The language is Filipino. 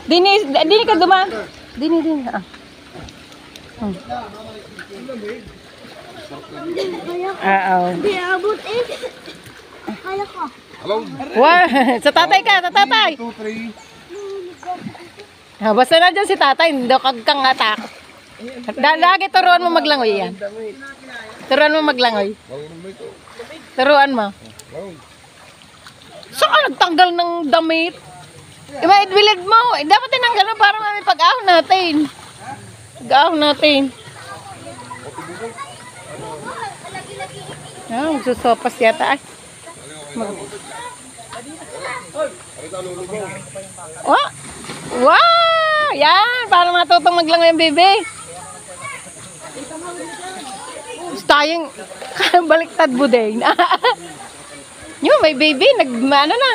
Dini ka duman. Dini. Ah. Oo. Hindi abot eh. Kaya ko. Wow, sa tatay ka, sa tatay. 2, 3. Basta na dyan si tatay, hindi kang atak. Lagi turuan mo maglangoy yan. Turuan mo maglangoy. Turuan mo. So ka nagtanggal ng damit? Bilid mo. Dapat tinanggal mo para may pag-ahon natin. Pag-ahon natin. Magsusopas yata ay. Oh! Wow! Yan! Para matutong maglangoy ang bebe. Tayong baliktad budeng. Yung may baby, nagmano na.